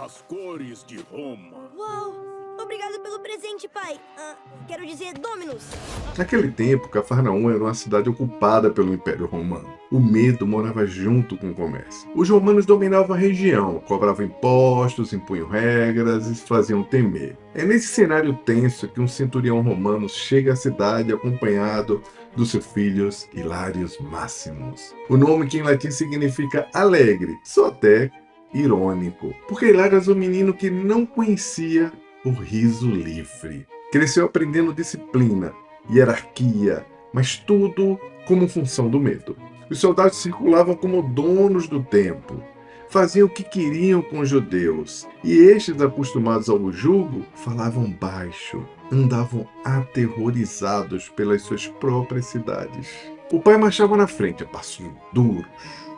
as cores de Roma. Uau! Obrigado pelo presente, pai. Quero dizer, Dominus. Naquele tempo, Cafarnaum era uma cidade ocupada pelo Império Romano. O medo morava junto com o comércio. Os romanos dominavam a região, cobravam impostos, impunham regras e se faziam temer. É nesse cenário tenso que um centurião romano chega à cidade acompanhado dos seus filhos Hilários Máximos. O nome que em latim significa alegre, só até irônico, porque Hilário era um menino que não conhecia o riso livre. Cresceu aprendendo disciplina, hierarquia, mas tudo como função do medo. Os soldados circulavam como donos do tempo, faziam o que queriam com os judeus, e estes, acostumados ao jugo, falavam baixo, andavam aterrorizados pelas suas próprias cidades. O pai marchava na frente a passos duros,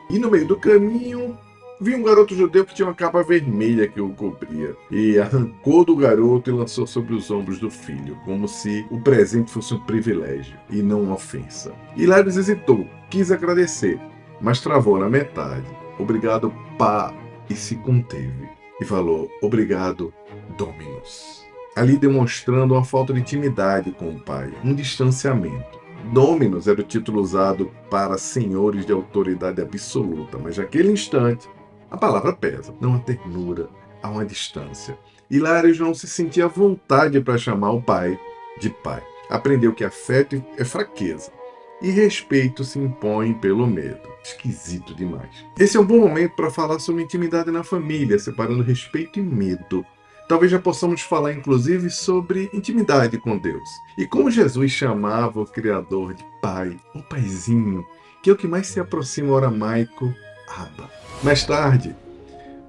e no meio do caminho vi um garoto judeu que tinha uma capa vermelha que o cobria, e arrancou do garoto e lançou sobre os ombros do filho, como se o presente fosse um privilégio e não uma ofensa. Hilário hesitou, quis agradecer, mas travou na metade. Obrigado, pá, e se conteve. E falou, obrigado, Dominus. Ali demonstrando uma falta de intimidade com o pai, um distanciamento. Dominus era o título usado para senhores de autoridade absoluta, mas naquele instante, a palavra pesa, não há ternura, há uma distância. Hilário não se sentia à vontade para chamar o pai de pai. Aprendeu que afeto é fraqueza e respeito se impõe pelo medo. Esquisito demais. Esse é um bom momento para falar sobre intimidade na família, separando respeito e medo. Talvez já possamos falar, inclusive, sobre intimidade com Deus. E como Jesus chamava o Criador de Pai, o Paizinho, que é o que mais se aproxima ao aramaico, Abba. Mais tarde,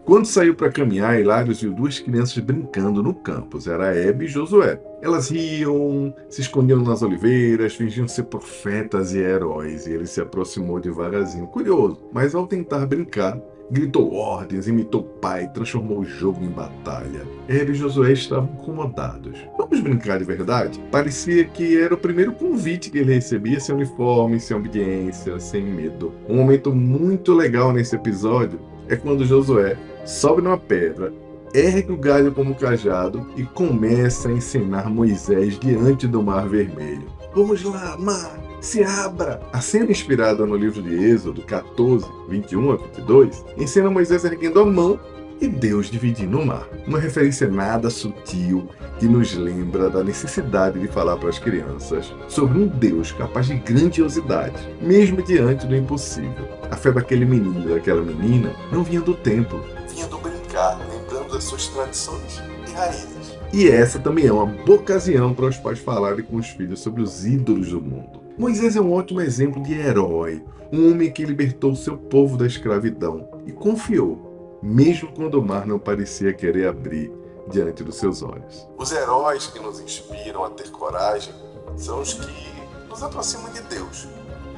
quando saiu para caminhar, Hilário viu duas crianças brincando no campus. Era Hebe e Josué. Elas riam, se escondiam nas oliveiras, fingiam ser profetas e heróis. E ele se aproximou devagarzinho, curioso. Mas ao tentar brincar, gritou ordens, imitou o pai, transformou o jogo em batalha. Hebe e Josué estavam incomodados. Vamos brincar de verdade? Parecia que era o primeiro convite que ele recebia, sem uniforme, sem obediência, sem medo. Um momento muito legal nesse episódio é quando Josué sobe numa pedra, ergue o galho como cajado e começa a ensinar Moisés diante do Mar Vermelho. Vamos lá, mar, se abra! A cena inspirada no livro de Êxodo 14, 21 a 22, ensina Moisés erguendo a mão e Deus dividindo o mar. Uma referência nada sutil que nos lembra da necessidade de falar para as crianças sobre um Deus capaz de grandiosidade, mesmo diante do impossível. A fé daquele menino e daquela menina não vinha do templo, vinha do brincar, lembrando das suas tradições e raízes. E essa também é uma boa ocasião para os pais falarem com os filhos sobre os ídolos do mundo. Moisés é um ótimo exemplo de herói, um homem que libertou seu povo da escravidão e confiou, mesmo quando o mar não parecia querer abrir diante dos seus olhos. Os heróis que nos inspiram a ter coragem são os que nos aproximam de Deus,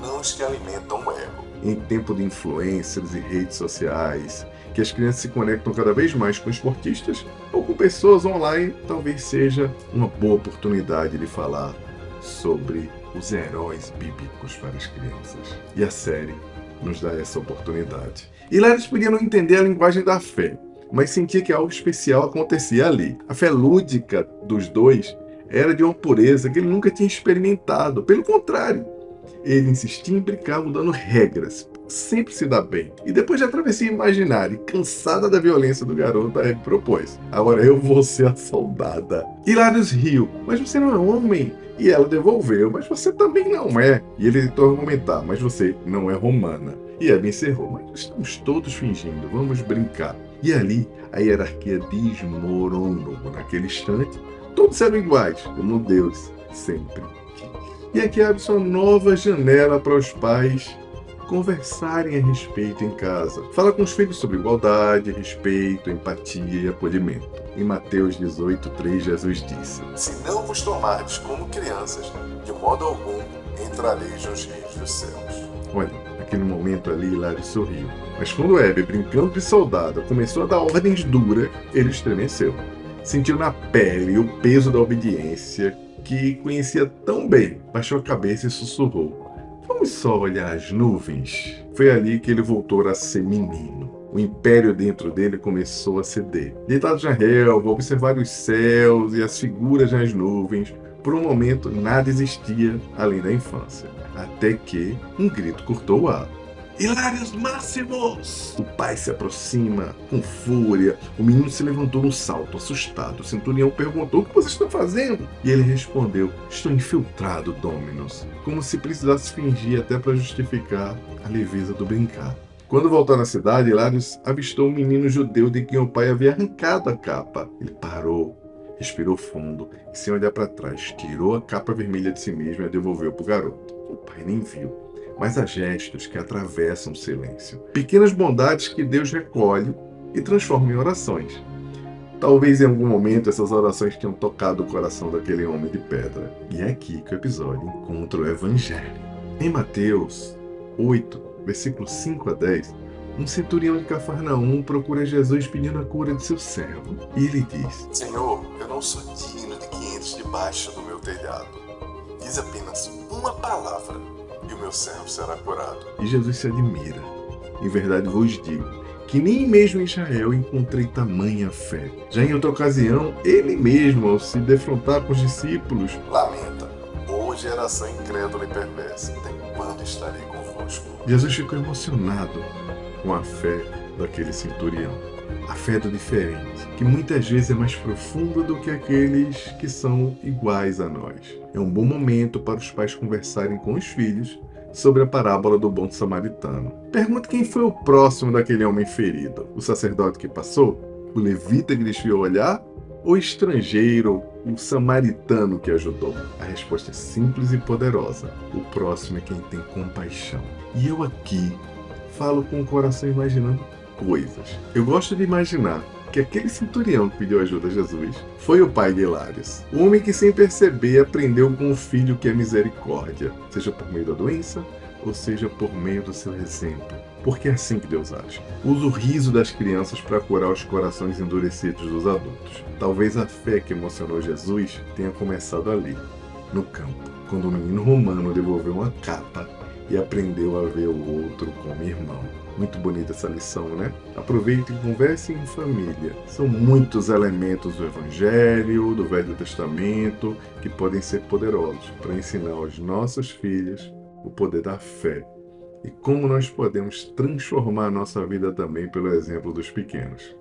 não os que alimentam o ego. Em tempo de influencers e redes sociais, que as crianças se conectam cada vez mais com esportistas ou com pessoas online, talvez seja uma boa oportunidade de falar sobre os heróis bíblicos para as crianças. E a série nos dá essa oportunidade. Hilário podia não entender a linguagem da fé, mas sentia que algo especial acontecia ali. A fé lúdica dos dois era de uma pureza que ele nunca tinha experimentado. Pelo contrário, ele insistia em brincar mudando regras, sempre se dá bem. E depois de travessia imaginária e cansada da violência do garoto, ele propôs: agora eu vou ser a soldada. Hilário riu: mas você não é homem. E ela devolveu: mas você também não é. E ele tentou argumentar: mas você não é romana. E ela encerrou: mas estamos todos fingindo, vamos brincar. E ali a hierarquia desmoronou. Naquele instante, todos eram iguais, como Deus sempre quis. E aqui abre-se uma nova janela para os pais conversarem a respeito em casa. Fala com os filhos sobre igualdade, respeito, empatia e acolhimento. Em Mateus 18:3, Jesus disse: se não vos tomardes como crianças, de modo algum entrareis nos reinos dos céus. Olha, naquele momento ali, Hilário sorriu. Mas quando Hebe, brincando de soldado, começou a dar ordens duras, ele estremeceu. Sentiu na pele o peso da obediência que conhecia tão bem. Baixou a cabeça e sussurrou: vamos só olhar as nuvens. Foi ali que ele voltou a ser menino. O império dentro dele começou a ceder. Deitado na relva, observar os céus e as figuras nas nuvens, por um momento nada existia além da infância. Até que um grito cortou o ar. Hilários Máximos! O pai se aproxima com fúria. O menino se levantou num salto, assustado. O centurião perguntou: o que você está fazendo? E ele respondeu: estou infiltrado, Dominus. Como se precisasse fingir até para justificar a leveza do brincar. Quando voltou na cidade, Hilários avistou um menino judeu de quem o pai havia arrancado a capa. Ele parou, respirou fundo e, sem olhar para trás, tirou a capa vermelha de si mesmo e a devolveu para o garoto. O pai nem viu. Mas há gestos que atravessam o silêncio. Pequenas bondades que Deus recolhe e transforma em orações. Talvez em algum momento essas orações tenham tocado o coração daquele homem de pedra. E é aqui que o episódio encontra o Evangelho. Em Mateus 8, versículos 5 a 10, um centurião de Cafarnaum procura Jesus pedindo a cura de seu servo. E ele diz: Senhor, eu não sou digno de que entres debaixo do meu telhado. Diz apenas uma palavra e o meu servo será curado. E Jesus se admira. Em verdade vos digo que nem mesmo em Israel encontrei tamanha fé. Já em outra ocasião, ele mesmo, ao se defrontar com os discípulos, lamenta: ô geração incrédula e perversa, até quando estarei convosco? Jesus ficou emocionado com a fé daquele centurião. A fé do diferente, que muitas vezes é mais profunda do que aqueles que são iguais a nós. É um bom momento para os pais conversarem com os filhos sobre a parábola do bom samaritano. Pergunta quem foi o próximo daquele homem ferido. O sacerdote que passou? O levita que desviou o olhar? Ou o estrangeiro, o samaritano que ajudou? A resposta é simples e poderosa. O próximo é quem tem compaixão. E eu aqui falo com o coração imaginando coisas. Eu gosto de imaginar que aquele centurião que pediu ajuda a Jesus foi o pai de Hilários. O homem que, sem perceber, aprendeu com o filho que é misericórdia, seja por meio da doença, ou seja por meio do seu exemplo. Porque é assim que Deus age. Usa o riso das crianças para curar os corações endurecidos dos adultos. Talvez a fé que emocionou Jesus tenha começado ali, no campo, quando o menino romano devolveu uma capa e aprendeu a ver o outro como irmão. Muito bonita essa lição, né? Aproveite e converse em família. São muitos elementos do Evangelho, do Velho Testamento, que podem ser poderosos para ensinar aos nossos filhos o poder da fé e como nós podemos transformar a nossa vida também pelo exemplo dos pequenos.